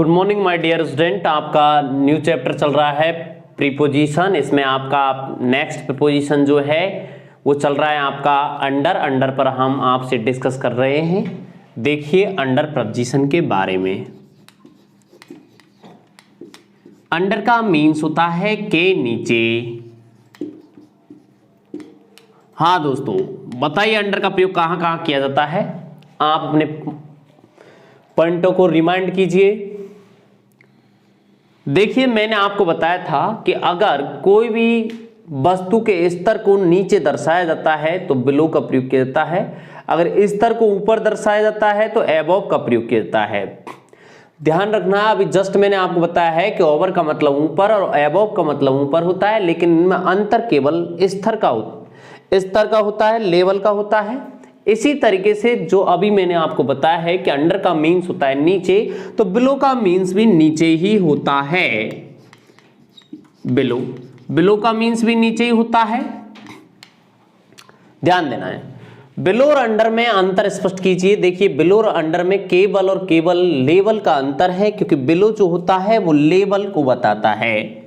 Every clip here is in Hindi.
Good morning my dear student. आपका न्यू चैप्टर चल रहा है प्रीपोजिशन। इसमें आपका नेक्स्ट प्रीपोजिशन जो है वो चल रहा है आपका अंडर। अंडर पर हम आपसे डिस्कस कर रहे हैं। देखिए अंडर प्रपोजिशन के बारे में। अंडर का मीन्स होता है के नीचे। हाँ दोस्तों, बताइए अंडर का प्रयोग कहाँ कहाँ किया जाता है। आप अपने पॉइंटों को रिमाइंड कीजिए। देखिए मैंने आपको बताया था कि अगर कोई भी वस्तु के स्तर को नीचे दर्शाया जाता है तो बिलो का प्रयोग किया जाता है। अगर स्तर को ऊपर दर्शाया जाता है तो एबव का प्रयोग किया जाता है। ध्यान रखना, अभी जस्ट मैंने आपको बताया है कि ओवर का मतलब ऊपर और एबव का मतलब ऊपर होता है, लेकिन इनमें अंतर केवल स्तर का होता है, लेवल का होता है। इसी तरीके से जो अभी मैंने आपको बताया है कि अंडर का मीन्स होता है नीचे, तो बिलो का मीन्स भी नीचे ही होता है। बिलो का मीन्स भी नीचे ही होता है। ध्यान देना है। बिलो और अंडर में अंतर स्पष्ट कीजिए। देखिए बिलो और अंडर में केवल और केवल लेवल का अंतर है, क्योंकि बिलो जो होता है वो लेवल को बताता है,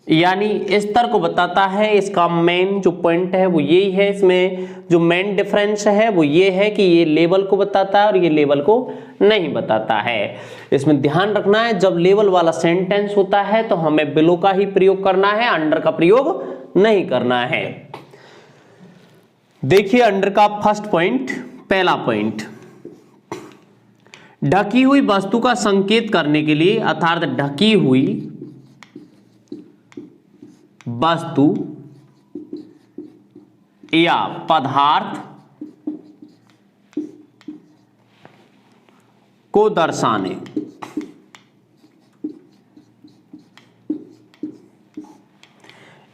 यानी स्तर को बताता है। इसका मेन जो पॉइंट है वो यही है। इसमें जो मेन डिफरेंस है वो ये है कि ये लेवल को बताता है और ये लेवल को नहीं बताता है। इसमें ध्यान रखना है, जब लेवल वाला सेंटेंस होता है तो हमें बिलो का ही प्रयोग करना है, अंडर का प्रयोग नहीं करना है। देखिए अंडर का फर्स्ट पॉइंट, पहला पॉइंट, ढकी हुई वस्तु का संकेत करने के लिए, अर्थात ढकी हुई वस्तु या पदार्थ को दर्शाने।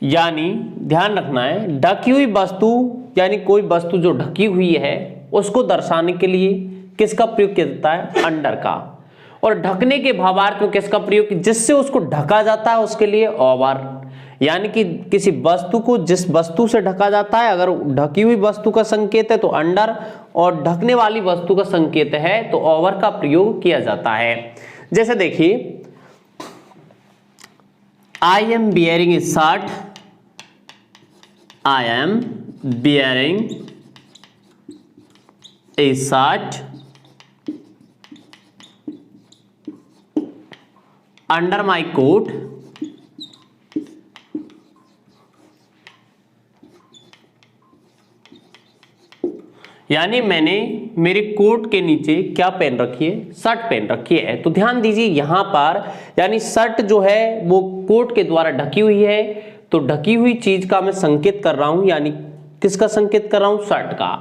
यानी ध्यान रखना है, ढकी हुई वस्तु यानी कोई वस्तु जो ढकी हुई है उसको दर्शाने के लिए किसका प्रयोग किया जाता है? अंडर का। और ढकने के भावार्थ में किसका प्रयोग? जिससे उसको ढका जाता है उसके लिए ओवर। यानी कि किसी वस्तु को जिस वस्तु से ढका जाता है, अगर ढकी हुई वस्तु का संकेत है तो अंडर, और ढकने वाली वस्तु का संकेत है तो ओवर का प्रयोग किया जाता है। जैसे देखिए, I am bearing a shirt, I am bearing a shirt under my coat, यानी मैंने मेरे कोट के नीचे क्या पहन रखी है? शर्ट पहन रखी है। तो ध्यान दीजिए यहां पर, यानी शर्ट जो है वो कोट के द्वारा ढकी हुई है, तो ढकी हुई चीज का मैं संकेत कर रहा हूं, यानी किसका संकेत कर रहा हूं? शर्ट का।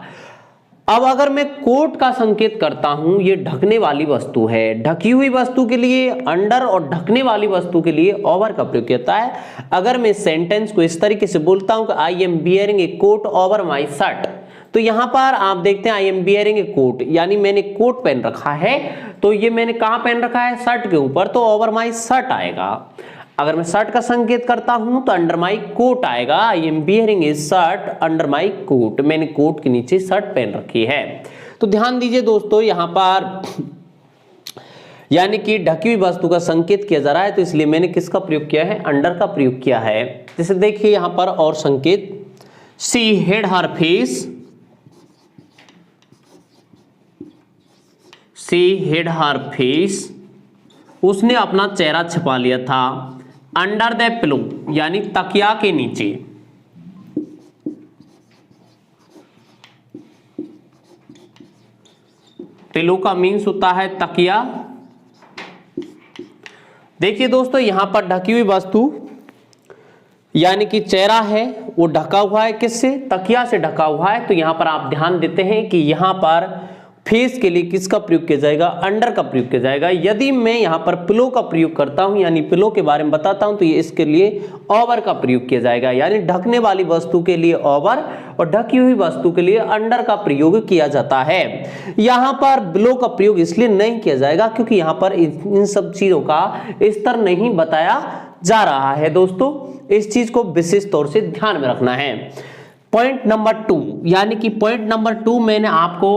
अब अगर मैं कोट का संकेत करता हूं, ये ढकने वाली वस्तु है, ढकी हुई वस्तु के लिए अंडर और ढकने वाली वस्तु के लिए ओवर का प्रयोग किया जाता है। अगर मैं सेंटेंस को इस तरीके से बोलता हूं कि I am bearing a coat over my shirt, तो यहां पर आप देखते हैं I am bearing a coat, यानी मैंने कोट पहन रखा है। तो ये मैंने कहां पहन रखा है? शर्ट के ऊपर, तो ओवर माई शर्ट आएगा। अगर मैं शर्ट का संकेत करता हूं तो अंडर माई कोट आएगा। I am bearing a shirt under my coat, मैंने कोट के नीचे शर्ट पहन रखी है। तो ध्यान दीजिए दोस्तों, यहां पर यानी कि ढकी हुई वस्तु का संकेत किया जा रहा है, तो इसलिए मैंने किसका प्रयोग किया है? अंडर का प्रयोग किया है। जैसे देखिए यहां पर और संकेत, she hid her face, she hid her face, उसने अपना चेहरा छिपा लिया था। अंडर द पिलो, यानी तकिया के नीचे। पिलो का मीन्स होता है तकिया। देखिए दोस्तों यहां पर ढकी हुई वस्तु यानी कि चेहरा है वो ढका हुआ है, किससे? तकिया से ढका हुआ है। तो यहां पर आप ध्यान देते हैं कि यहां पर फेस के लिए किसका प्रयोग किया जाएगा? अंडर का प्रयोग किया जाएगा। यदि मैं यहाँ पर पिलो का प्रयोग करता हूँ, यानी पिलो के बारे में बताता हूँ, तो ये इसके लिए ओवर का प्रयोग किया जाएगा। यानी ढकने वाली वस्तु के लिए ओवर और ढकी हुई वस्तु के लिए अंडर का प्रयोग किया जाता है। यहाँ पर बिलो का प्रयोग इसलिए नहीं किया जाएगा क्योंकि यहाँ पर इन सब चीजों का स्तर नहीं बताया जा रहा है। दोस्तों इस चीज को विशेष तौर से ध्यान में रखना है। पॉइंट नंबर 2, यानी कि पॉइंट नंबर 2 मैंने आपको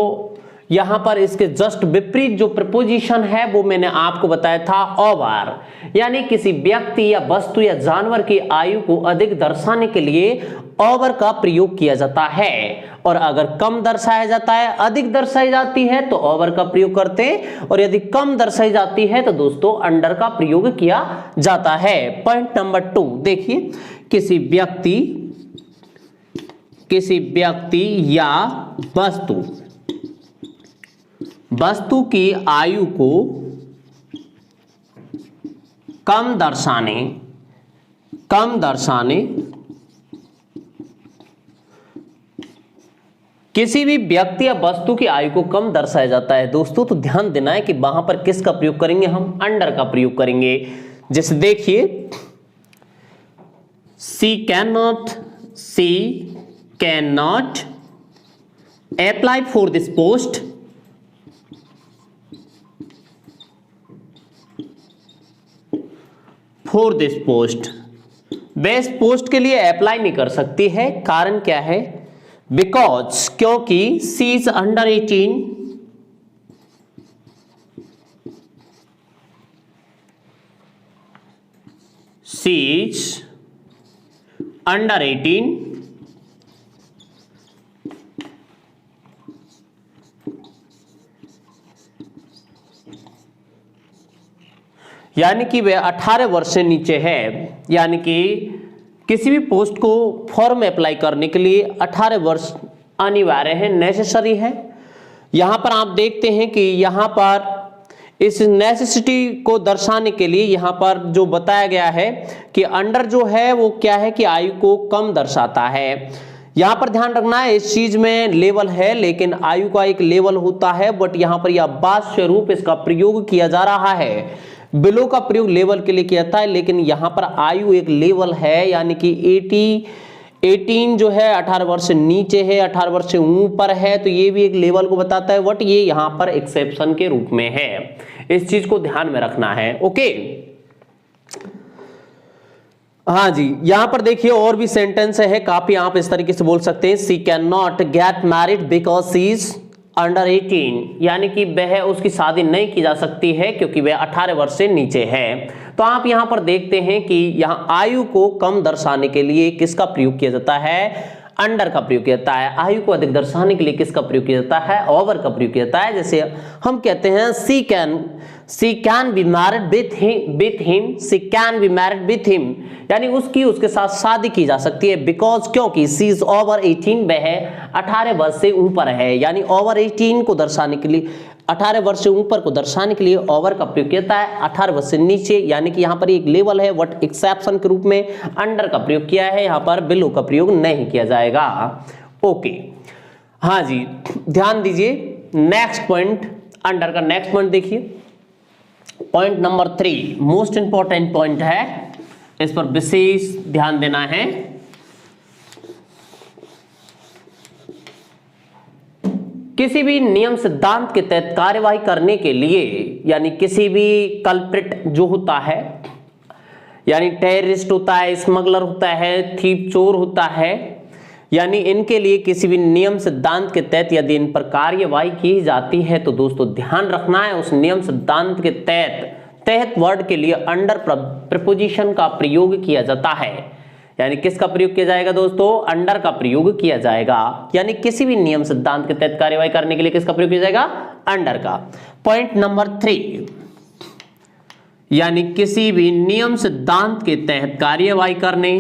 यहां पर इसके जस्ट विपरीत जो प्रपोजिशन है वो मैंने आपको बताया था ओवर, यानी किसी व्यक्ति या वस्तु या जानवर की आयु को अधिक दर्शाने के लिए ओवर का प्रयोग किया जाता है, और अगर कम दर्शाया जाता है, अधिक दर्शाई जाती है तो ओवर का प्रयोग करते हैं, और यदि कम दर्शाई जाती है तो दोस्तों अंडर का प्रयोग किया जाता है। पॉइंट नंबर 2 देखिए, किसी व्यक्ति या वस्तु की आयु को कम दर्शाने किसी भी व्यक्ति या वस्तु की आयु को कम दर्शाया जाता है दोस्तों, तो ध्यान देना है कि वहां पर किसका प्रयोग करेंगे, हम अंडर का प्रयोग करेंगे। जैसे देखिए, she can not apply for this post वह इस पोस्ट के लिए अप्लाई नहीं कर सकती है। कारण क्या है, बिकॉज क्योंकि शी इज अंडर 18, यानी कि वह 18 वर्ष से नीचे है, यानी कि किसी भी पोस्ट को फॉर्म अप्लाई करने के लिए 18 वर्ष अनिवार्य है, नेसेसरी है। यहां पर आप देखते हैं कि यहां पर इस नेसेसिटी को दर्शाने के लिए यहां पर जो बताया गया है कि अंडर जो है वो क्या है कि आयु को कम दर्शाता है। यहां पर ध्यान रखना है, इस चीज में लेवल है लेकिन आयु का एक लेवल होता है, बट यहां पर यह बात स्वरूप इसका प्रयोग किया जा रहा है। बिलो का प्रयोग लेवल के लिए किया था, लेकिन यहां पर आयु एक लेवल है, यानी कि 18 जो है 18 वर्ष से नीचे है, 18 वर्ष से ऊपर है, तो ये भी एक लेवल को बताता है, बट ये यहां पर एक्सेप्शन के रूप में है। इस चीज को ध्यान में रखना है। ओके, हाँ जी, यहां पर देखिए और भी सेंटेंस है काफी, आप इस तरीके से बोल सकते हैं, she can not get married because she is under 18, यानी कि वह उसकी शादी नहीं की जा सकती है क्योंकि वह 18 वर्ष से नीचे है। तो आप यहां पर देखते हैं कि यहां आयु को कम दर्शाने के लिए किसका प्रयोग किया जाता है, अंडर का प्रयोग किया जाता है। आयु को अधिक दर्शाने के लिए किसका प्रयोग किया जाता है, ओवर का प्रयोग किया जाता है। जैसे हम कहते हैं she can be married with him, she can be married with him, यानी उसके साथ शादी की जा सकती है, बिकॉज क्योंकि शी इज ओवर 18, वह 18 वर्ष से ऊपर है, यानी ओवर 18 को दर्शाने के लिए, 18 वर्ष से ऊपर को दर्शाने के लिए ओवर का प्रयोग किया जाता है। 18 वर्ष से नीचे, यानी कि यहाँ पर एक लेवल है, वट एक्सेप्शन के रूप में अंडर का प्रयोग किया है, यहाँ पर बिलो का प्रयोग नहीं किया जाएगा। ओके, हाँ जी, ध्यान दीजिए। नेक्स्ट पॉइंट, अंडर का नेक्स्ट पॉइंट देखिए, point number 3 most important point है, इस पर विशेष ध्यान देना है। किसी भी नियम सिद्धांत के तहत कार्यवाही करने के लिए, यानी किसी भी कल्प्रिट जो होता है, यानी टेररिस्ट होता है, स्मगलर होता है, थीप चोर होता है, यानी इनके लिए किसी भी नियम सिद्धांत के तहत यदि इन पर कार्यवाही की जाती है तो दोस्तों ध्यान रखना है उस नियम सिद्धांत के तहत वर्ड के लिए अंडर प्रपोजिशन का प्रयोग किया जाता है। यानी किसका प्रयोग किया जाएगा दोस्तों, अंडर का प्रयोग किया जाएगा। यानी किसी भी नियम सिद्धांत के तहत कार्यवाही करने के लिए किसका प्रयोग किया जाएगा, अंडर का। पॉइंट नंबर 3, यानी किसी भी नियम सिद्धांत के तहत कार्यवाही करने,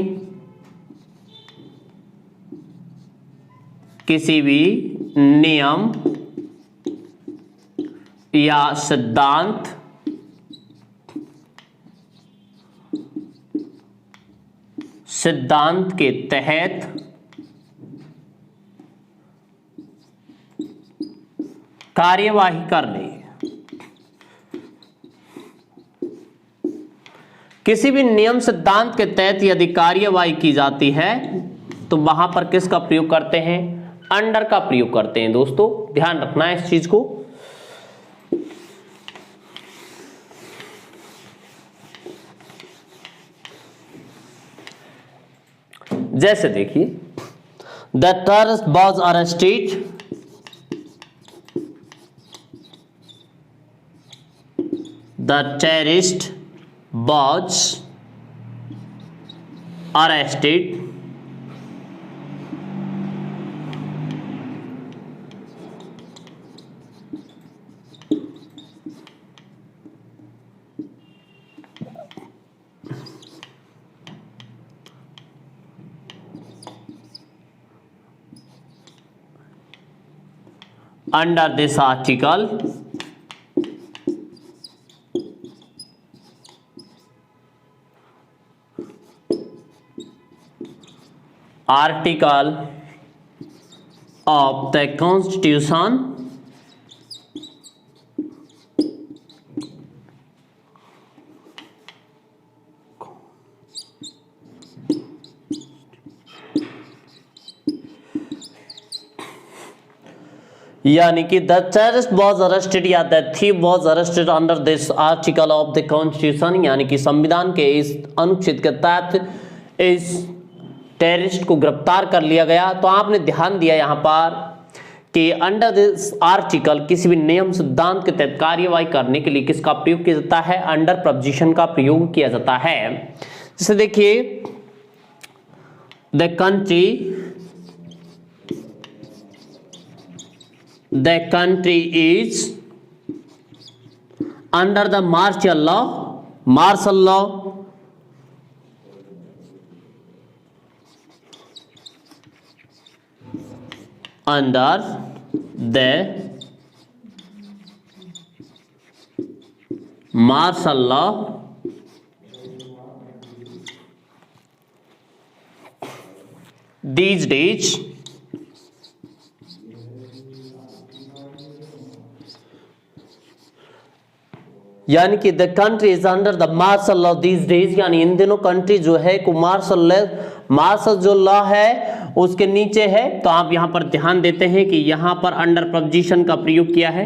किसी भी नियम या सिद्धांत के तहत कार्यवाही करने, किसी भी नियम सिद्धांत के तहत यदि कार्यवाही की जाती है तो वहां पर किसका प्रयोग करते हैं, अंडर का प्रयोग करते हैं। दोस्तों ध्यान रखना है इस चीज को। जैसे देखिए, the terrorist was arrested the terrorist was arrested under this article of the Constitution यानी कि द टेररिस्ट वॉज अरेस्टेड या the thief was arrested under this article of the constitution, यानी कि संविधान के इस अनुच्छेद के तहत इस टेररिस्ट को गिरफ्तार कर लिया गया। तो आपने ध्यान दिया यहाँ पर कि अंडर दिस आर्टिकल किसी भी नियम सिद्धांत के तहत कार्यवाही करने के लिए किसका प्रयोग किया जाता है? अंडर प्रपोजिशन का प्रयोग किया जाता है। जैसे देखिए, the country is under the martial law under the martial law these days यानी कि the country is under the martial law these days, यानी इन दिनों कंट्री जो है को मार्शल जो लॉ है उसके नीचे है। तो आप यहां पर ध्यान देते हैं कि यहां पर अंडर प्रपोजिशन का प्रयोग किया है।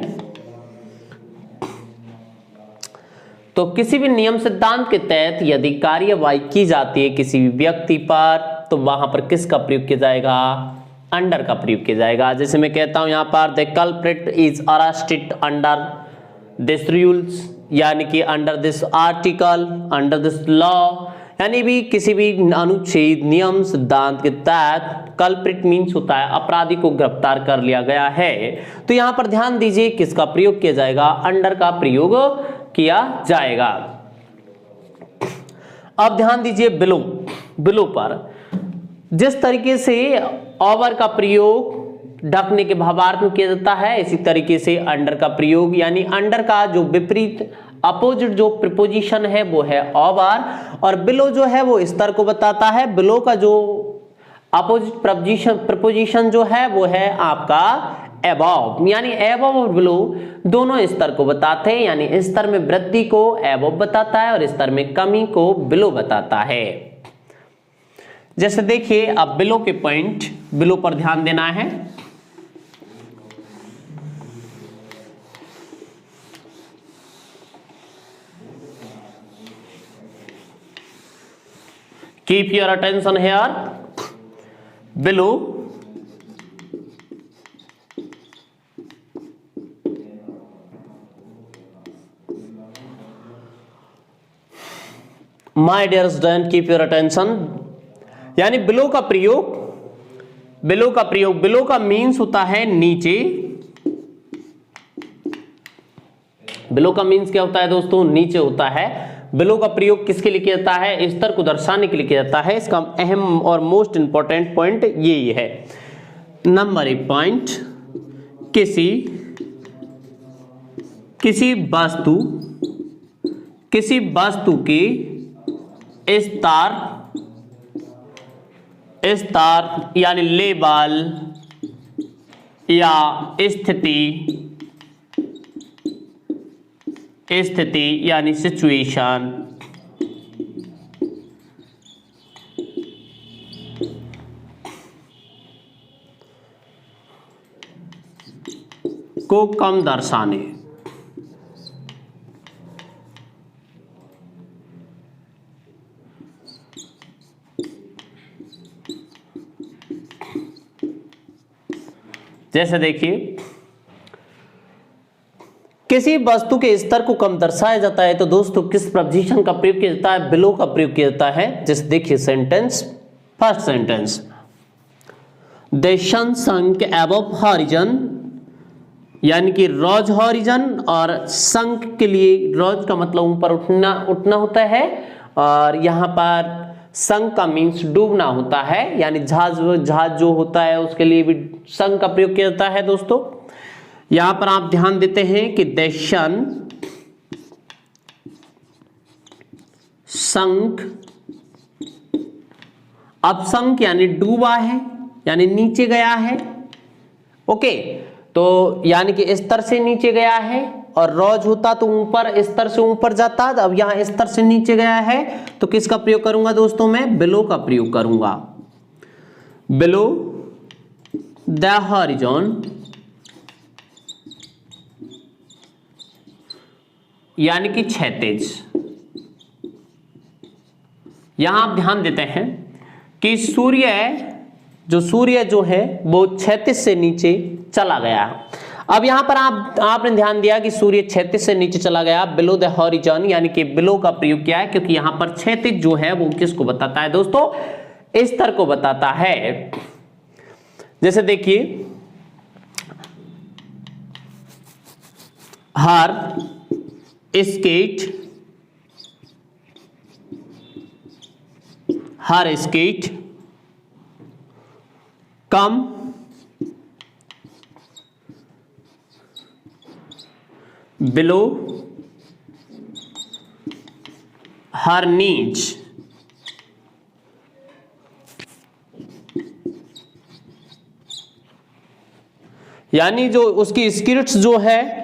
तो किसी भी नियम सिद्धांत के तहत यदि कार्यवाही की जाती है किसी भी व्यक्ति पर, तो वहां पर किसका प्रयोग किया जाएगा? अंडर का प्रयोग किया जाएगा। जैसे मैं कहता हूं यहां पर the culprit is arrested under this rules, यानी कि under this article, under this law, यानी भी किसी भी अनुच्छेद नियम सिद्धांत के तहत कल्प्रिट मीन्स होता है अपराधी को गिरफ्तार कर लिया गया है। तो यहां पर ध्यान दीजिए किसका प्रयोग किया जाएगा? अंडर का प्रयोग किया जाएगा। अब ध्यान दीजिए बिलो पर। जिस तरीके से ओवर का प्रयोग ढकने के भावार्थ में किया जाता है, इसी तरीके से अंडर का प्रयोग, यानी अंडर का जो विपरीत अपोजिट जो प्रीपोजिशन है वो है ओवर, और बिलो जो है वो स्तर को बताता है। बिलो का जो अपोजिट प्रीपोजिशन जो है वो है आपका अबव, यानी अबव और बिलो दोनों स्तर को बताते हैं, यानी स्तर में वृद्धि को अबव बताता है और स्तर में कमी को बिलो बताता है। जैसे देखिए, अब बिलो के पॉइंट, बिलो पर ध्यान देना है। Keep your attention here. Below my dear student, keep your attention, यानी बिलो का प्रयोग, बिलो का मीन्स होता है नीचे। बिलो का मीन्स क्या होता है दोस्तों? नीचे होता है। बिलो का प्रयोग किसके लिए किया जाता है? स्तर को दर्शाने के लिए किया जाता है। इसका अहम और मोस्ट इंपॉर्टेंट पॉइंट ये है। नंबर 1 पॉइंट, किसी वस्तु के स्तर यानी लेवल या स्थिति यानी सिचुएशन को कम दर्शाने। जैसे देखिए, किसी वस्तु के स्तर को कम दर्शाया जाता है तो दोस्तों किस प्रपोजिशन का प्रयोग किया जाता है? बिलो का प्रयोग किया जाता है। जैसे देखिए sentence, first sentence, the sun sunk above horizon, यानी कि रोज हॉरिजन, और संक के लिए रोज का मतलब ऊपर उठना उठना होता है, और यहां पर संक का मीन्स डूबना होता है, यानी जहाज जो होता है उसके लिए भी संक का प्रयोग किया जाता है। दोस्तों यहां पर आप ध्यान देते हैं कि द सन संक, अब संक यानी डूबा है, यानी नीचे गया है। ओके, तो यानी कि स्तर से नीचे गया है, और रोज होता तो ऊपर, स्तर से ऊपर जाता। अब यहां स्तर से नीचे गया है तो किसका प्रयोग करूंगा दोस्तों? मैं बिलो का प्रयोग करूंगा। बिलो द हॉरिजॉन, यानी कि क्षैतिज। यहां आप ध्यान देते हैं कि सूर्य जो है वो क्षैतिज से नीचे चला गया। अब यहां पर आपने ध्यान दिया कि सूर्य क्षैतिज से नीचे चला गया, बिलो द हॉरिजॉन, यानी कि बिलो का प्रयोग किया है, क्योंकि यहां पर क्षैतिज जो है वो किसको बताता है दोस्तों? स्तर को बताता है। जैसे देखिए, हर स्केट कम बिलो हर नीच, यानी जो उसकी स्किर्ट्स जो है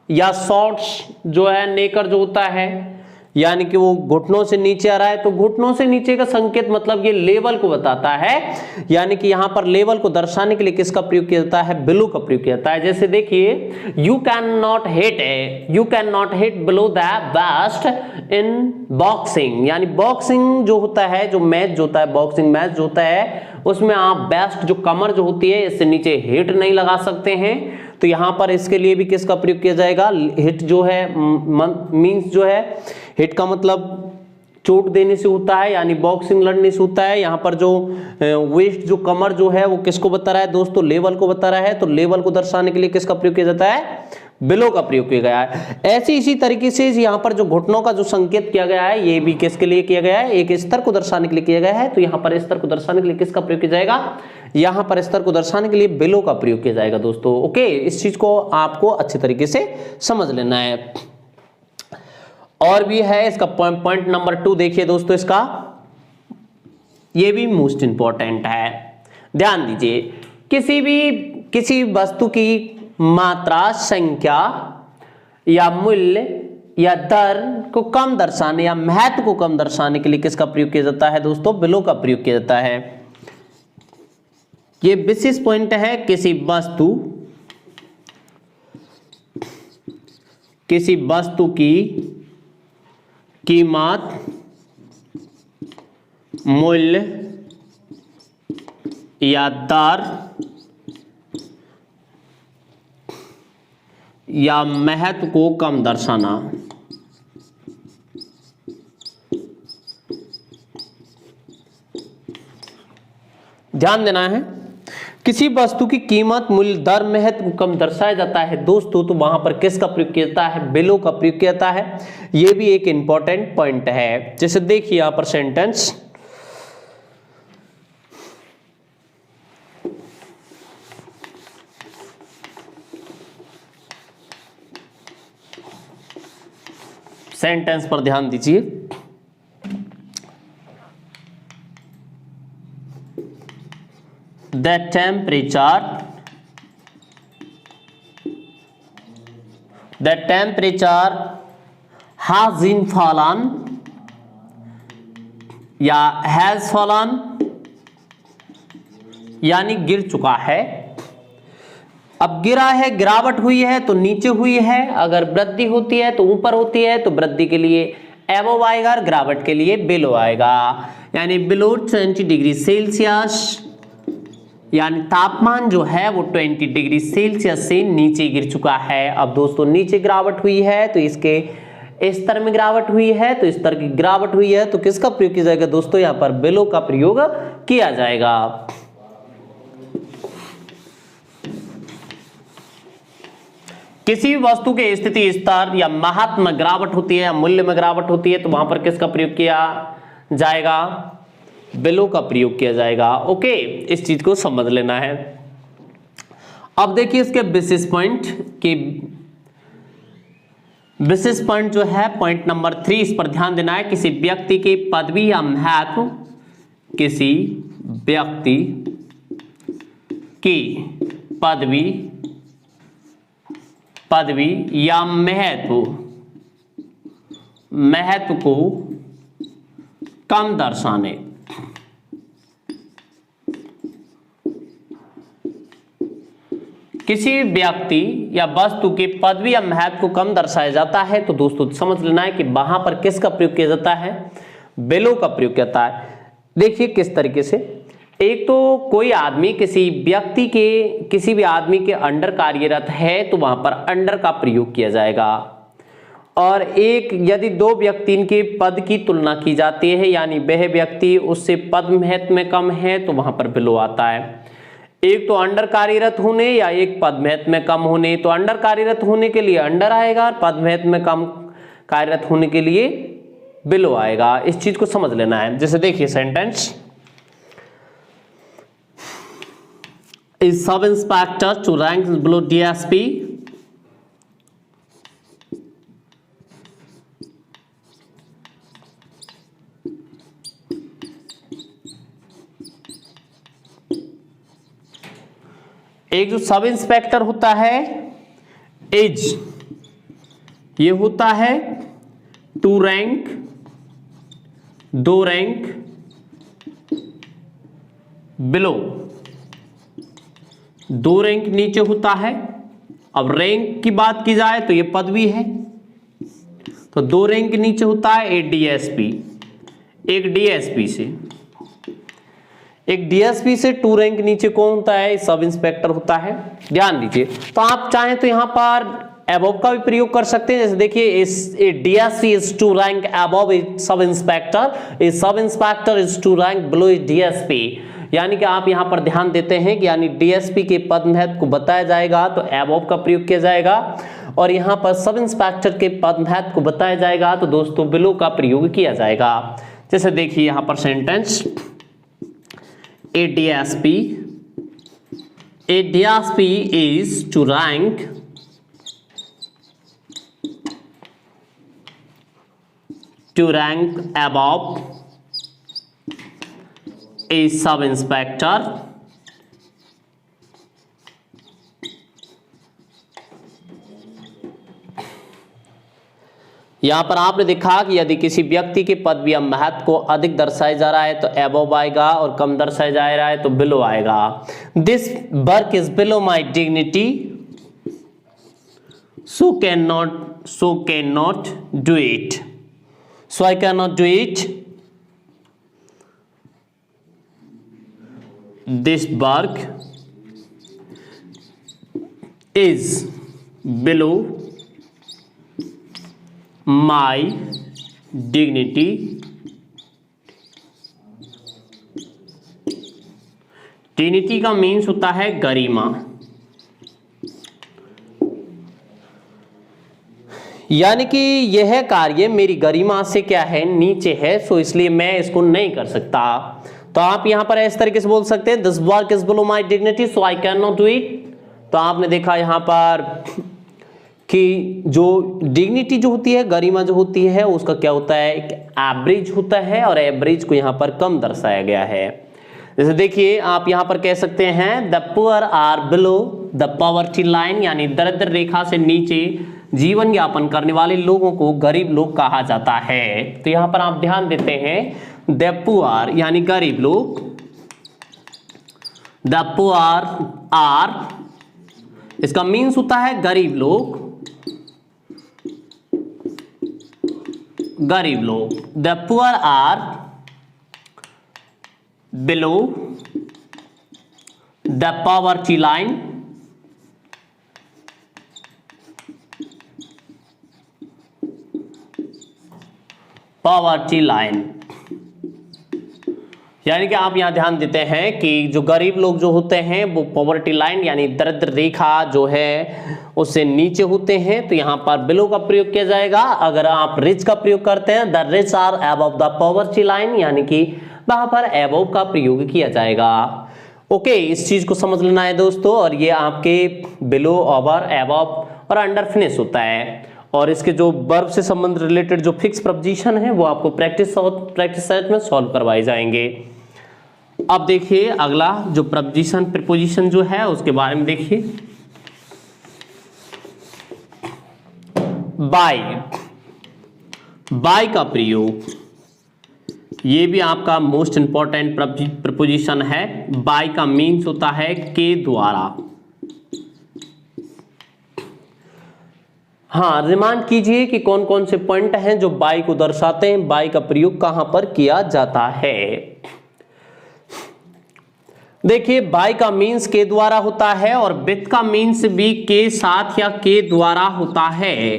या शॉर्ट्स जो है, नेकर जो होता है, यानी कि वो घुटनों से नीचे आ रहा है, तो घुटनों से नीचे का संकेत मतलब ये लेवल को बताता है, यानी कि यहां पर लेवल को दर्शाने के लिए किसका प्रयोग किया जाता है? बिलो का प्रयोग किया जाता है। जैसे देखिए, you can not hit below the best in boxing, यानी बॉक्सिंग जो होता है, जो मैच जो होता है, बॉक्सिंग मैच जो होता है, उसमें आप बेस्ट जो कमर जो होती है इससे नीचे हिट नहीं लगा सकते हैं। तो यहां पर इसके लिए भी किसका प्रयोग किया जाएगा? हिट जो है मींस जो है, हिट का मतलब चोट देने से होता है, यानी बॉक्सिंग लड़ने से होता है। यहाँ पर जो वेस्ट जो कमर जो है वो किसको बता रहा है दोस्तों? लेवल को बता रहा है। तो लेवल को दर्शाने के लिए किसका प्रयोग किया जाता है? बिलो का प्रयोग किया गया है। ऐसे इसी तरीके से यहाँ पर जो घुटनों का जो संकेत किया गया है, ये भी किसके लिए किया गया है? एक स्तर को दर्शाने के लिए किया गया है। तो यहाँ पर स्तर को दर्शाने के लिए किसका प्रयोग किया जाएगा? यहाँ पर स्तर को दर्शाने के लिए बिलो का प्रयोग किया जाएगा दोस्तों। ओके, इस चीज को आपको अच्छे तरीके से समझ लेना है। और भी है इसका पॉइंट नंबर 2, देखिए दोस्तों, इसका ये भी मोस्ट इंपॉर्टेंट है, ध्यान दीजिए। किसी वस्तु की मात्रा, संख्या या मूल्य या दर को कम दर्शाने या महत्व को कम दर्शाने के लिए किसका प्रयोग किया जाता है दोस्तों? बिलो का प्रयोग किया जाता है। ये विशेष पॉइंट है। किसी वस्तु की कीमत, मूल्य या दर या महत्व को कम दर्शाना। ध्यान देना है, किसी वस्तु की कीमत, मूल्य, दर, महत्व को कम दर्शाया जाता है दोस्तों, तो वहां पर किसका प्रयोग किया जाता है? बिलो का प्रयोग किया जाता है। यह भी एक इंपॉर्टेंट पॉइंट है। जैसे देखिए यहां पर सेंटेंस, पर ध्यान दीजिए। The temperature has been fallen या has fallen, यानी गिर चुका है। अब गिरा है, गिरावट हुई है तो नीचे हुई है। अगर वृद्धि होती है तो ऊपर होती है, तो वृद्धि के लिए एबव आएगा और गिरावट के लिए बिलो आएगा। यानी बिलो 20 डिग्री सेल्सियस यानी तापमान जो है वो 20 डिग्री सेल्सियस से नीचे गिर चुका है। अब दोस्तों नीचे गिरावट हुई है तो इसके स्तर में गिरावट हुई है, तो स्तर की गिरावट हुई है तो किसका प्रयोग किया जाएगा दोस्तों, यहां पर बिलो का प्रयोग किया जाएगा। किसी भी वस्तु के स्थिति स्तर या महत्व में गिरावट होती है या मूल्य में गिरावट होती है तो वहां पर किसका प्रयोग किया जाएगा, बिलो का प्रयोग किया जाएगा। ओके, इस चीज को समझ लेना है। अब देखिए इसके विशेष पॉइंट की विशेष पॉइंट जो है पॉइंट नंबर 3, इस पर ध्यान देना है। किसी व्यक्ति की पदवी या महत्व, किसी व्यक्ति की पदवी या महत्व को कम दर्शाने, किसी व्यक्ति या वस्तु की पदवी या महत्व को कम दर्शाया जाता है तो दोस्तों समझ लेना है कि वहां पर किसका प्रयोग किया जाता है, बिलो का प्रयोग किया जाता है। देखिए किस तरीके से, एक तो कोई आदमी किसी व्यक्ति के किसी भी आदमी के अंडर कार्यरत है तो वहां पर अंडर का प्रयोग किया जाएगा। और एक यदि दो व्यक्ति के पद की तुलना की जाती है यानी वह व्यक्ति उससे पद महत्व में कम है तो वहां पर बिलो आता है। एक तो अंडर कार्यरत होने या एक पद महत्व में कम होने, तो अंडर कार्यरत होने के लिए अंडर आएगा और पद महत्व में कम कार्यरत होने के लिए बिलो आएगा। इस चीज को समझ लेना है। जैसे देखिए sentence, is sub inspector to rank below DSP, एक जो सब इंस्पेक्टर होता है इज, ये होता है 2 रैंक, 2 रैंक बिलो, 2 रैंक नीचे होता है। अब रैंक की बात की जाए तो ये पदवी है तो 2 रैंक नीचे होता है एक डीएसपी, एक डीएसपी से 2 रैंक नीचे कौन होता है, सब इंस्पेक्टर होता है। ध्यान दीजिए, तो आप चाहें तो यहां पर अबव का भी प्रयोग कर सकते हैं। जैसे देखिए इस DSP is 2 rank above sub inspector, is sub inspector is 2 rank below DSP. यानी कि आप यहां पर ध्यान देते हैं कि यानी डीएसपी के पद महत्व को बताया जाएगा तो अबव का प्रयोग किया जाएगा, और यहां पर सब इंस्पेक्टर के पद महत्व को बताया जाएगा तो दोस्तों बिलो का प्रयोग किया जाएगा। जैसे देखिए यहां पर sentence, A DSP is to rank above a sub inspector यहां पर आपने देखा कि यदि किसी व्यक्ति के पदवी या महत्व को अधिक दर्शाया जा रहा है तो अबव आएगा और कम दर्शाया जा रहा है तो बिलो आएगा। This work is below my dignity so can not do it, so I can not do it. This work is below my dignity dignity का मीन्स होता है गरिमा, यानी कि यह कार्य मेरी गरिमा से क्या है, नीचे है, सो इसलिए मैं इसको नहीं कर सकता। तो आप यहां पर इस तरीके से बोल सकते हैं, this work is below my dignity so I can not do it. तो आपने देखा यहां पर कि जो डिग्निटी जो होती है, गरिमा जो होती है, उसका क्या होता है, एक एवरेज होता है और एवरेज को यहां पर कम दर्शाया गया है। जैसे देखिए आप यहां पर कह सकते हैं the poor are below the poverty line, यानी दरिद्र रेखा से नीचे जीवन यापन करने वाले लोगों को गरीब लोग कहा जाता है। तो यहां पर आप ध्यान देते हैं द पुअर यानी गरीब लोग, द पुअर आर इसका मीन्स होता है गरीब लोग, गरीब लोग। The poor are below the poverty line, poverty line, यानी कि आप यहां ध्यान देते हैं कि जो गरीब लोग जो होते हैं वो पॉवर्टी लाइन यानी दरिद्र रेखा जो है उससे नीचे होते हैं, तो यहां पर बिलो का प्रयोग किया जाएगा। अगर आप रिच का प्रयोग करते हैं, the rich are above the poverty line, यानी कि वहां पर अबव का प्रयोग किया जाएगा। ओके, इस चीज को समझ लेना है दोस्तों। और ये आपके बिलो, ओवर, अबव और अंडर फिनिश होता है। और इसके जो वर्ब से संबंध रिलेटेड जो फिक्स प्रपोजिशन है वो आपको प्रैक्टिस सेट में सॉल्व करवाए जाएंगे। अब देखिए अगला जो प्रपोजिशन जो है उसके बारे में देखिए। बाय, बाय का प्रयोग, ये भी आपका मोस्ट इंपॉर्टेंट प्रपोजिशन है। बाय का मीन्स होता है के द्वारा। हाँ, रिमांड कीजिए कि कौन कौन से पॉइंट हैं जो बाय को दर्शाते हैं, बाय का प्रयोग कहां पर किया जाता है। देखिए, बाय का मीन्स के द्वारा होता है और विथ का मीन्स भी के साथ या के द्वारा होता है,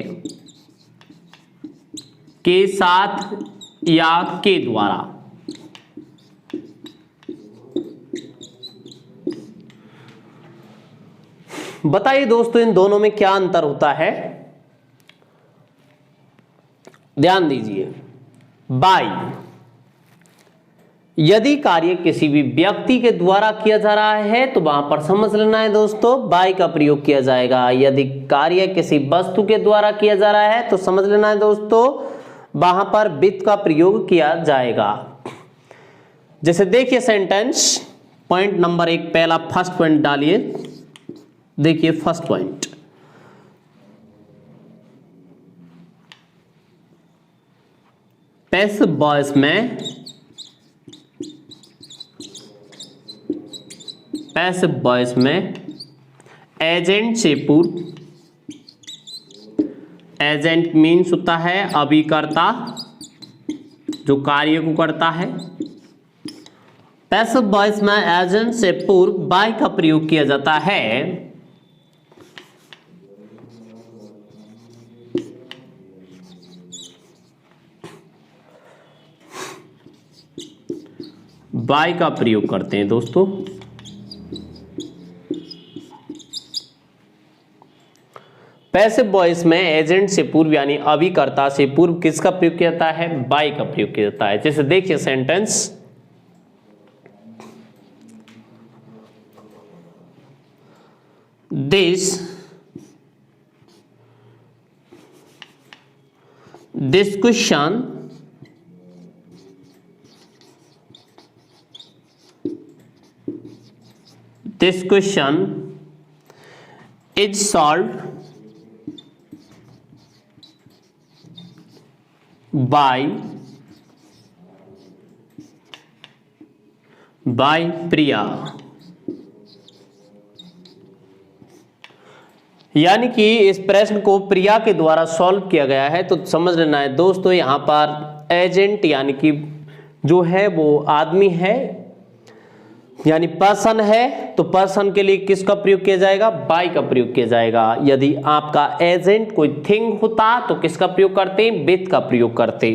के साथ या के द्वारा। बताइए दोस्तों इन दोनों में क्या अंतर होता है। ध्यान दीजिए, बाय यदि कार्य किसी भी व्यक्ति के द्वारा किया जा रहा है तो वहां पर समझ लेना है दोस्तों बाय का प्रयोग किया जाएगा। यदि कार्य किसी वस्तु के द्वारा किया जा रहा है तो समझ लेना है दोस्तों वहां पर विथ का प्रयोग किया जाएगा। जैसे देखिए सेंटेंस, पॉइंट नंबर 1 पहला फर्स्ट पॉइंट डालिए। देखिए फर्स्ट पॉइंट, पैसिव वॉइस में, पैसिव वॉइस में एजेंट से पूर्व, एजेंट मीन्स होता है अभिकर्ता जो कार्य को करता है। पैसिव वॉइस में एजेंट से पूर्व बाय का प्रयोग किया जाता है। बाय का प्रयोग करते हैं दोस्तों। पैसिव वॉइस में एजेंट से पूर्व यानी अभिकर्ता से पूर्व किसका प्रयोग किया जाता है, बाय का प्रयोग किया जाता है। जैसे देखिए sentence, this question is solved by प्रिया। यानी कि इस प्रश्न को प्रिया के द्वारा सॉल्व किया गया है। तो समझ लेना है दोस्तों यहां पर एजेंट यानी कि जो है वो आदमी है यानी पर्सन है, तो पर्सन के लिए किसका प्रयोग किया जाएगा, बाय का प्रयोग किया जाएगा। यदि आपका एजेंट कोई थिंग होता तो किसका प्रयोग करते, विथ का प्रयोग करते।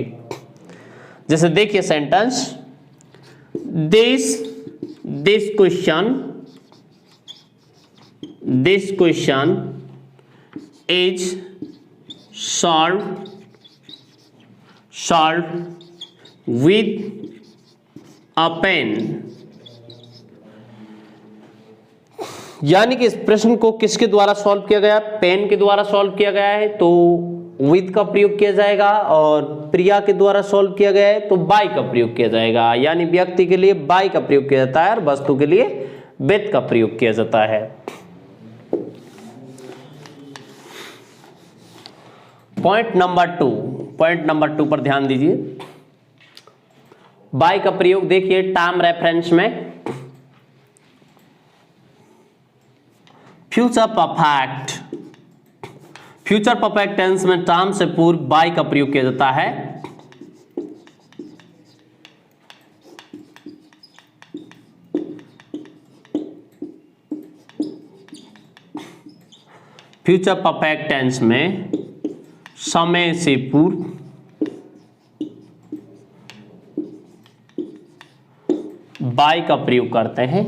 जैसे देखिए sentence, this question is solved with a pen. यानी कि इस प्रश्न को किसके द्वारा सॉल्व किया गया, पेन के द्वारा सॉल्व किया गया है तो विथ का प्रयोग किया जाएगा, और प्रिया के द्वारा सॉल्व किया गया है तो बाय का प्रयोग किया जाएगा। यानी व्यक्ति के लिए बाय का प्रयोग किया जाता है और वस्तु के लिए विथ का प्रयोग किया जाता है। पॉइंट नंबर 2 पर ध्यान दीजिए। बाय का प्रयोग देखिए टर्म रेफरेंस में, फ्यूचर परफेक्ट टेंस में टर्म से पूर्व बाय का प्रयोग किया जाता है। फ्यूचर परफेक्ट टेंस में समय से पूर्व बाय का प्रयोग करते हैं।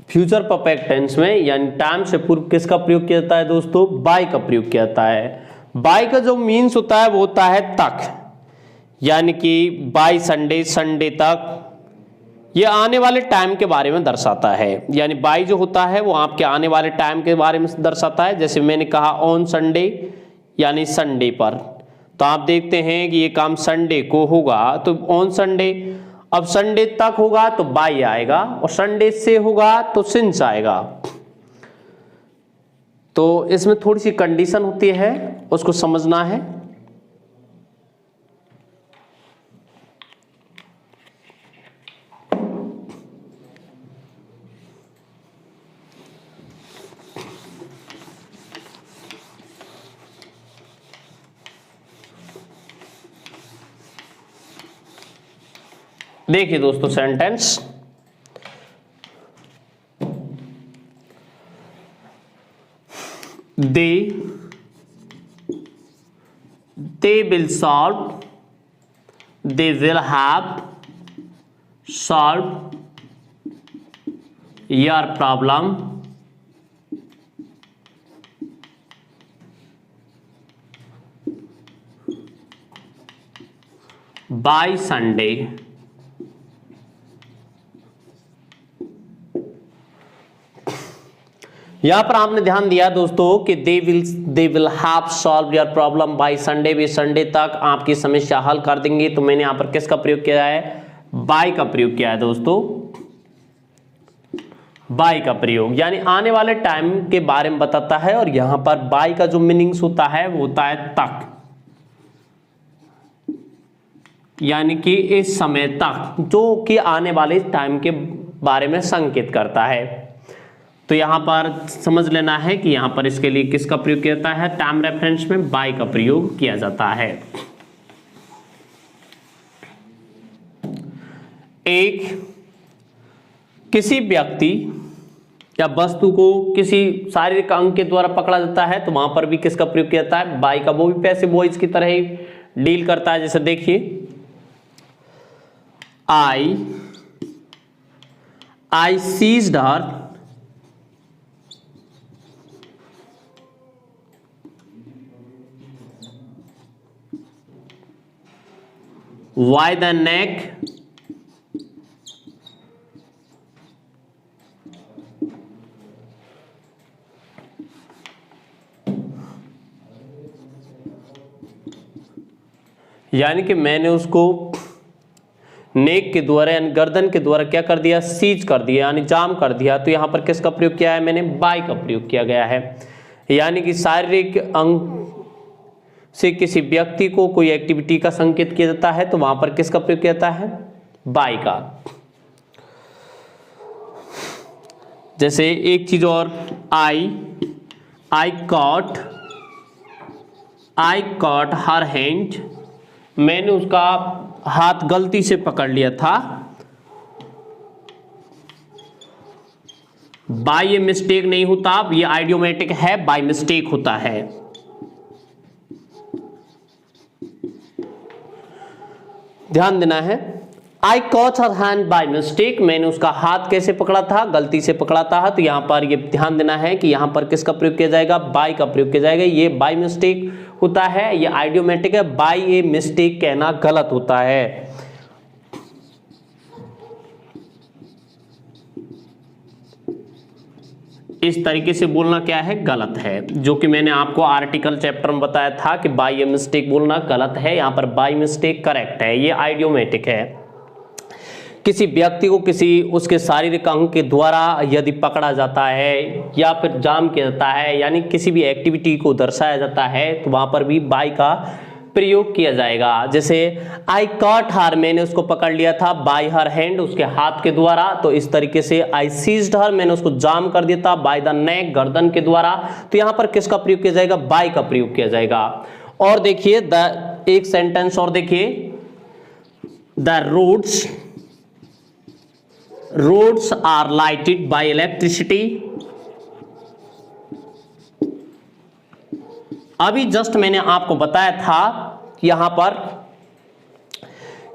फ्यूचर परफेक्ट टेंस में यानी टाइम से पूर्व किसका प्रयोग किया जाता है दोस्तों? बाय का प्रयोग किया जाता है। बाय का जो मीन्स होता है वो होता है तक, यानी कि बाय संडे, संडे तक, ये आने वाले टाइम के बारे में दर्शाता है। यानी बाय जो होता है वो आपके आने वाले टाइम के बारे में दर्शाता है। जैसे मैंने कहा ऑन संडे यानी संडे पर, तो आप देखते हैं कि ये काम संडे को होगा तो ऑन संडे, अब संडे तक होगा तो बाय आएगा, और संडे से होगा तो सिंस आएगा। तो इसमें थोड़ी सी कंडीशन होती है, उसको समझना है। देखिए दोस्तों sentence, they will solve, they will have solved your problem by Sunday। यहां पर आपने ध्यान दिया दोस्तों कि they will have solve your problem by Sunday, वे संडे तक आपकी समस्या हल कर देंगे। तो मैंने यहां पर किसका प्रयोग किया है? बाय का प्रयोग किया है दोस्तों, बाय का प्रयोग, यानी आने वाले टाइम के बारे में बताता है। और यहां पर बाय का जो मीनिंग्स होता है वो होता है तक, यानी कि इस समय तक, जो कि आने वाले टाइम के बारे में संकेत करता है। तो यहां पर समझ लेना है कि यहां पर इसके लिए किसका प्रयोग किया जाता है? टाइम रेफरेंस में बाय का प्रयोग किया जाता है। किसी व्यक्ति या वस्तु को किसी शारीरिक अंग के द्वारा पकड़ा जाता है तो वहां पर भी किसका प्रयोग किया जाता है? बाय का। वो भी पैसिव वॉइस की तरह ही डील करता है। जैसे देखिए I seized her by the neck यानी कि मैंने उसको नेक के द्वारा यानी गर्दन के द्वारा क्या कर दिया? सीज कर दिया, यानी जाम कर दिया। तो यहां पर किसका प्रयोग किया है? मैंने बाय का प्रयोग किया गया है। यानी कि शारीरिक अंग से किसी व्यक्ति को कोई एक्टिविटी का संकेत किया जाता है तो वहां पर किसका प्रयोग किया जाता है? बाय का। जैसे एक चीज और, आई कॉट हर हैंड, मैंने उसका हाथ गलती से पकड़ लिया था। बाय ये मिस्टेक नहीं होता, ये आइडियोमेटिक है, बाय मिस्टेक होता है। ध्यान देना है। आई caught her hand by mistake, मैंने उसका हाथ कैसे पकड़ा था? गलती से पकड़ा था। तो यहां पर ये ध्यान देना है कि यहां पर किसका प्रयोग किया जाएगा? बाय का प्रयोग किया जाएगा। ये बाय मिस्टेक होता है, ये आइडियोमेटिक है। बाय ए मिस्टेक कहना गलत होता है। इस तरीके से बोलना क्या है? गलत है। जो कि मैंने आपको आर्टिकल चैप्टर में बताया था कि बाय ए मिस्टेक बोलना गलत है। यहां पर बाय मिस्टेक करेक्ट है, ये आइडियोमेटिक है। किसी व्यक्ति को किसी उसके शारीरिक अंग के द्वारा यदि पकड़ा जाता है या फिर जाम किया जाता है, यानी किसी भी एक्टिविटी को दर्शाया जाता है, तो वहां पर भी बाय का प्रयोग किया जाएगा। जैसे आई कॉट हर, मैंने उसको पकड़ लिया था, बाय हर हैंड, उसके हाथ के द्वारा। तो इस तरीके से आई सीज्ड हर, मैंने उसको जाम कर दिया था, बाय द नेक, गर्दन के द्वारा। तो यहां पर किसका प्रयोग किया जाएगा? बाय का प्रयोग किया जाएगा। और देखिए एक सेंटेंस और देखिए, the roads are lighted by electricity. अभी जस्ट मैंने आपको बताया था यहां पर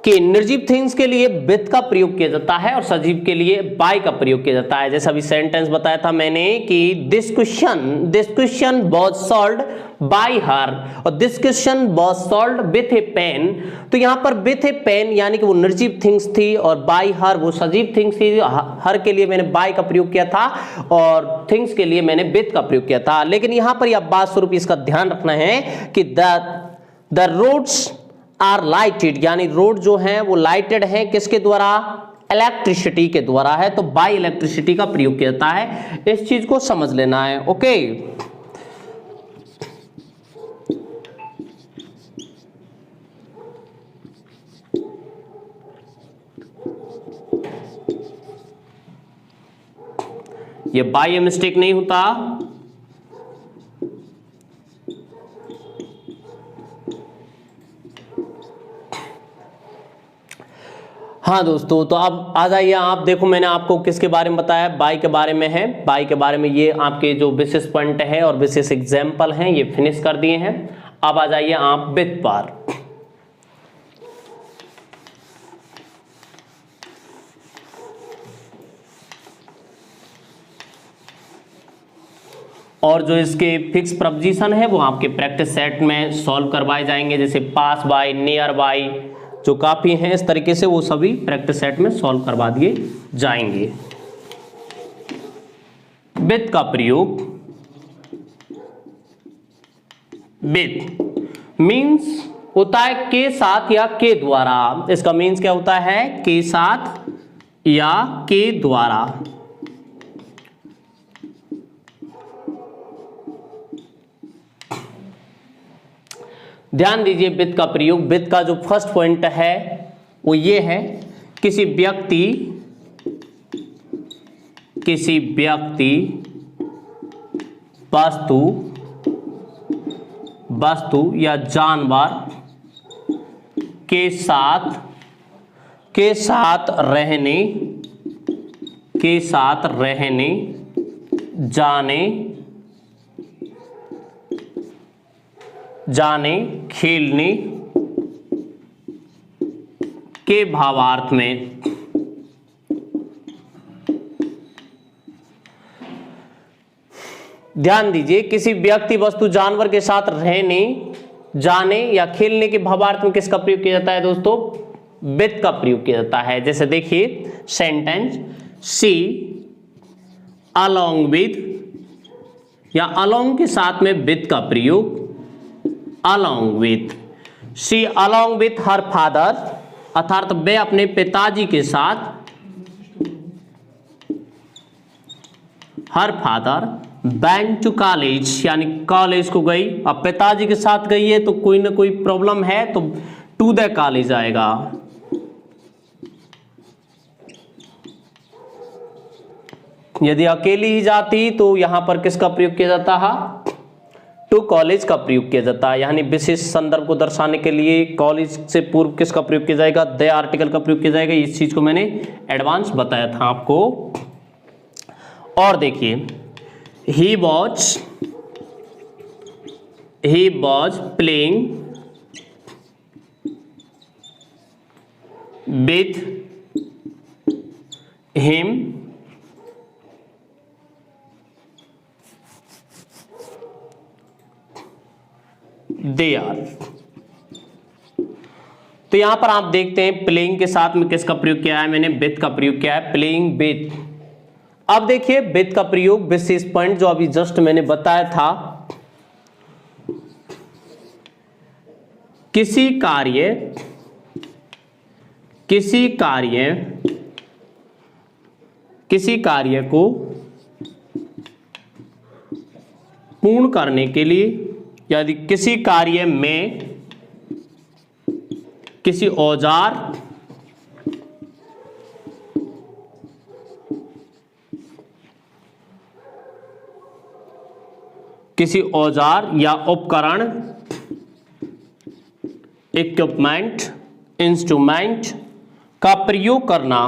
कि निर्जीव थिंग्स के लिए विद का प्रयोग किया जाता है और सजीव के लिए बाय का प्रयोग किया जाता है। जैसा अभी सेंटेंस बताया था मैंने कि this question was solved by her, और this question was solved with a pen. तो यहां पर विथ ए पेन यानी कि वो निर्जीव थिंग्स थी, और बाय हर वो सजीव थिंग्स थी। हर के लिए मैंने बाय का प्रयोग किया था और थिंग्स के लिए मैंने विथ का प्रयोग किया था। लेकिन यहां पर यह बात स्वरूप इसका ध्यान रखना है कि द रोड्स आर लाइटेड, यानी रोड जो है वो लाइटेड है, किसके द्वारा? इलेक्ट्रिसिटी के द्वारा है। तो बाय इलेक्ट्रिसिटी का प्रयोग किया जाता है, इस चीज को समझ लेना है। ओके, ये बाय मिस्टेक नहीं होता। हाँ दोस्तों, तो अब आ जाइए आप। देखो मैंने आपको किसके बारे में बताया? बाय के बारे में है। बाय के बारे में ये आपके जो विशेष पॉइंट है और विशेष एग्जाम्पल हैं ये फिनिश कर दिए हैं। अब आ जाइए आप विथ पर। और जो इसके फिक्स प्रपोजिशन है वो आपके प्रैक्टिस सेट में सॉल्व करवाए जाएंगे। जैसे पास बाय, नियर बाय, जो काफी हैं इस तरीके से, वो सभी प्रैक्टिस सेट में सॉल्व करवा दिए जाएंगे। विथ का प्रयोग, विथ मीन्स होता है के साथ या के द्वारा। इसका मीन्स क्या होता है? के साथ या के द्वारा। ध्यान दीजिए विथ का प्रयोग। विथ का जो फर्स्ट पॉइंट है वो ये है, किसी व्यक्ति वस्तु या जानवर के साथ रहने जाने खेलने के भावार्थ में। ध्यान दीजिए, किसी व्यक्ति वस्तु जानवर के साथ रहने जाने या खेलने के भावार्थ में किसका प्रयोग किया जाता है दोस्तों? विथ का प्रयोग किया जाता है। जैसे देखिए सेंटेंस, सी अलोंग विथ, या अलोंग के साथ में विथ का प्रयोग, along with. She along with her father, अर्थात वे अपने पिताजी के साथ, her father went to college, यानी कॉलेज को गई। अब पिताजी के साथ गई है तो कोई ना कोई प्रॉब्लम है तो टू द कॉलेज आएगा। यदि अकेली ही जाती तो यहां पर किसका प्रयोग किया जाता है? टू कॉलेज का प्रयोग किया जाता है। यानी विशेष संदर्भ को दर्शाने के लिए कॉलेज से पूर्व किसका प्रयोग किया जाएगा? द आर्टिकल का प्रयोग किया जाएगा। इस चीज को मैंने एडवांस बताया था आपको। और देखिए, he was playing with him there। तो यहां पर आप देखते हैं प्लेइंग के साथ में किसका प्रयोग किया है? मैंने विथ का प्रयोग किया है, प्लेइंग विथ। अब देखिए विथ का प्रयोग, विशेष पॉइंट जो अभी जस्ट मैंने बताया था, किसी कार्य को पूर्ण करने के लिए, यदि किसी कार्य में किसी औजार या उपकरण, इक्विपमेंट, इंस्ट्रूमेंट का प्रयोग करना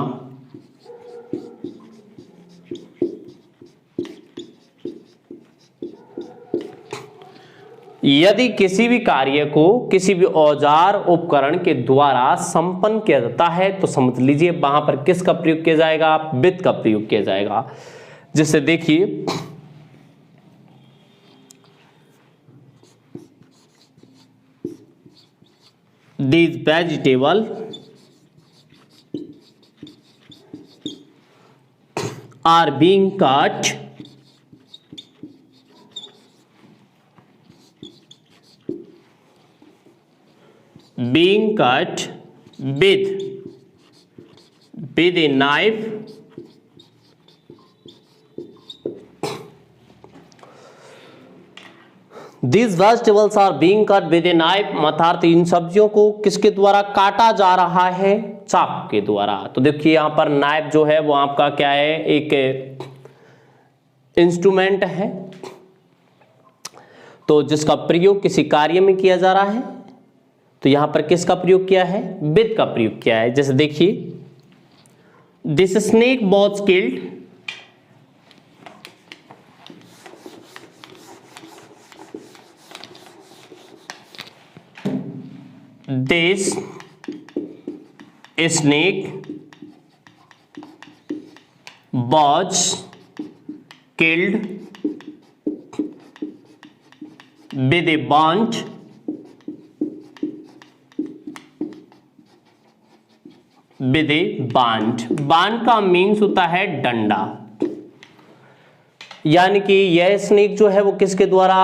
यदि किसी भी कार्य को किसी भी औजार उपकरण के द्वारा संपन्न किया जाता है तो समझ लीजिए वहां पर किसका प्रयोग किया जाएगा, विद का प्रयोग किया जाएगा। जैसे देखिए these vegetable are being cut with a knife These vegetables are being cut with a knife, अर्थात इन सब्जियों को किसके द्वारा काटा जा रहा है, चाकू के द्वारा। तो देखिए यहाँ पर नाइफ जो है वो आपका क्या है, एक इंस्ट्रूमेंट है, तो जिसका प्रयोग किसी कार्य में किया जा रहा है। तो यहां पर किसका प्रयोग किया है, विद का प्रयोग किया है। जैसे देखिए this snake was killed This snake was killed with a bunch bond का मीन्स होता है डंडा, यानी कि यह स्नेक जो है वो किसके द्वारा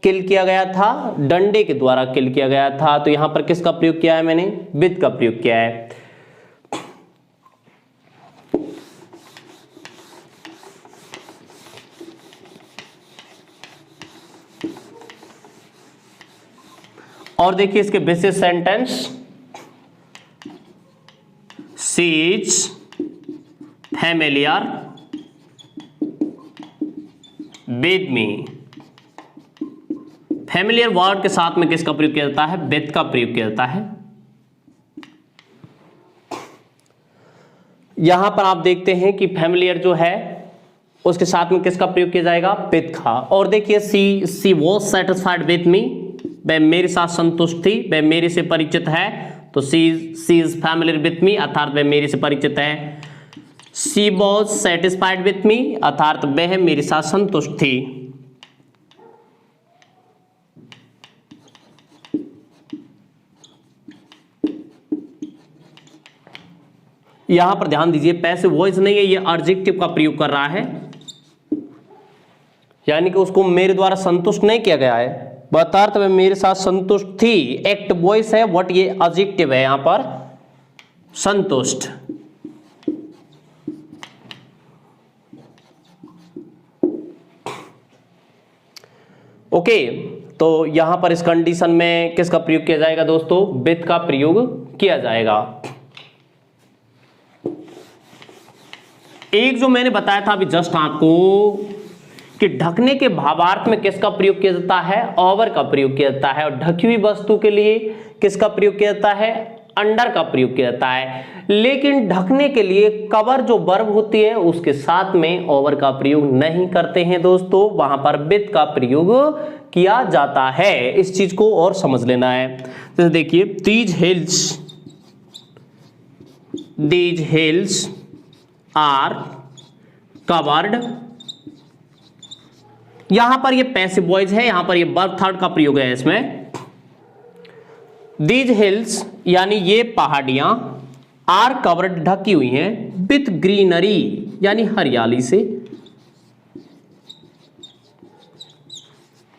किल किया गया था, डंडे के द्वारा किल किया गया था। तो यहां पर किसका प्रयोग किया है मैंने, विद का प्रयोग किया है। और देखिए इसके basis sentence, she is familiar with me. Familiar word के साथ में किसका प्रयोग किया जाता है, विद का प्रयोग किया जाता है। यहां पर आप देखते हैं कि फैमिलियर जो है उसके साथ में किसका प्रयोग किया जाएगा, विद का। और देखिए सी वॉज सेटिस्फाइड विद मी, वह मेरे साथ संतुष्ट थी, वह मेरे से परिचित है। तो सी इज फैमिलियर विथ मी अर्थात वह मेरे से परिचित है। सी वॉज सेटिस्फाइड विथ मी अर्थात वह मेरे साथ संतुष्ट थी। यहां पर ध्यान दीजिए पैसिव वॉइस नहीं है, ये एडजेक्टिव का प्रयोग कर रहा है, यानी कि उसको मेरे द्वारा संतुष्ट नहीं किया गया है, बतार्थ में मेरे साथ संतुष्ट थी। एक्ट वॉइस है व्हाट, ये एडजेक्टिव है यहां पर संतुष्ट। ओके, तो यहां पर इस कंडीशन में किसका प्रयोग किया जाएगा दोस्तों, विद का प्रयोग किया जाएगा। एक जो मैंने बताया था अभी जस्ट आपको कि ढकने के भावार्थ में किसका प्रयोग किया जाता है, ओवर का प्रयोग किया जाता है। और ढकी हुई वस्तु के लिए किसका प्रयोग किया जाता है, अंडर का प्रयोग किया जाता है। लेकिन ढकने के लिए कवर जो वर्ब होती है उसके साथ में ओवर का प्रयोग नहीं करते हैं दोस्तों, वहां पर विद का प्रयोग किया जाता है। इस चीज को और समझ लेना है। जैसे देखिए दीज हिल्स आर कवर्ड, यहां पर ये पैसिव वॉइस है, यहां पर ये वर्ब थर्ड का प्रयोग है इसमें। दीज हिल्स यानी ये पहाड़ियां, आर कवर्ड ढकी हुई हैं, विथ ग्रीनरी यानी हरियाली से,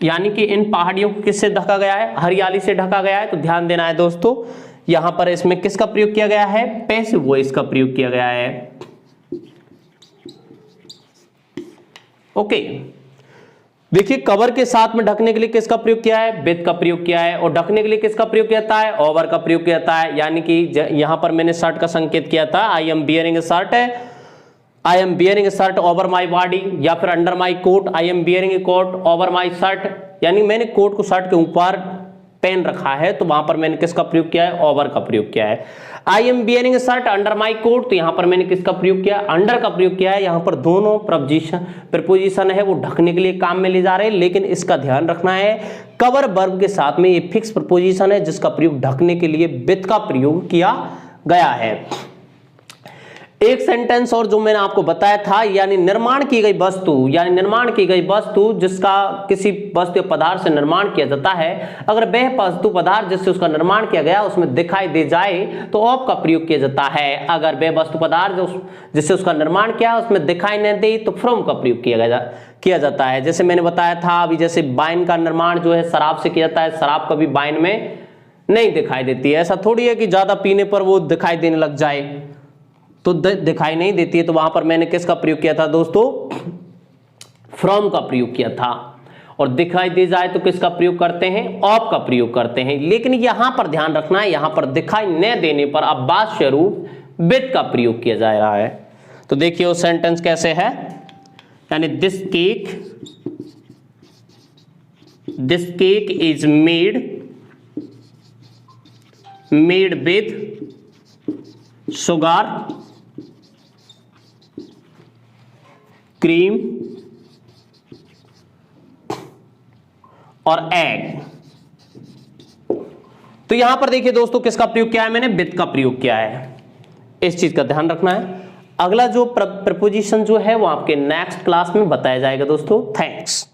यानी कि इन पहाड़ियों को किससे ढका गया है, हरियाली से ढका गया है। तो ध्यान देना है दोस्तों, यहां पर इसमें किसका प्रयोग किया गया है, पैसिव वॉइस का प्रयोग किया गया है। ओके, देखिए कवर के साथ में ढकने के लिए किसका प्रयोग किया है, विद का प्रयोग किया है, और ढकने के लिए किसका प्रयोग किया जाता है, ओवर का प्रयोग किया जाता है। यानी कि यहां पर मैंने शर्ट का संकेत किया था, I am bearing a shirt है, I am bearing a shirt over my body, या फिर under my coat, I am bearing a coat over my shirt, यानी मैंने कोट को शर्ट के ऊपर पहन रखा है, तो वहां पर मैंने किसका प्रयोग किया है, ओवर का प्रयोग किया है। I am bearing a shirt under my coat, तो यहां पर मैंने किसका प्रयोग किया, अंडर का प्रयोग किया है। यहां पर दोनों प्रपोजिशन है वो ढकने के लिए काम में ले जा रहे हैं, लेकिन इसका ध्यान रखना है कवर वर्ब के साथ में ये फिक्स प्रपोजिशन है जिसका प्रयोग ढकने के लिए विद का प्रयोग किया गया है। एक सेंटेंस और जो मैंने आपको बताया था, यानी निर्माण की गई वस्तु, यानी निर्माण की गई वस्तु जिसका किसी वस्तु या पदार्थ से निर्माण किया जाता है, अगर वह वस्तु पदार्थ जिससे उसका निर्माण किया गया उसमें दिखाई दे जाए तो ऑफ का प्रयोग किया जाता है। अगर वह वस्तु पदार्थ जिससे उसका निर्माण किया उसमें दिखाई न दे तो फ्रॉम का प्रयोग किया जाता है। जैसे मैंने बताया था अभी, जैसे वाइन का निर्माण जो है शराब से किया जाता है, शराब कभी वाइन में नहीं दिखाई देती है। ऐसा थोड़ी है कि ज्यादा पीने पर वो दिखाई देने लग जाए, तो दिखाई नहीं देती है, तो वहां पर मैंने किसका प्रयोग किया था दोस्तों, फ्रॉम का प्रयोग किया था। और दिखाई दे जाए तो किसका प्रयोग करते हैं, ऑफ का प्रयोग करते हैं। लेकिन यहां पर ध्यान रखना है, यहां पर दिखाई न देने पर अब बात स्वरूप विद का प्रयोग किया जा रहा है। तो देखिए वो सेंटेंस कैसे है, यानी this cake is made with sugar, cream और एग। तो यहां पर देखिए दोस्तों किसका प्रयोग किया है, मैंने विद का प्रयोग किया है। इस चीज का ध्यान रखना है। अगला जो प्रपोजिशन जो है वो आपके नेक्स्ट क्लास में बताया जाएगा दोस्तों। थैंक्स।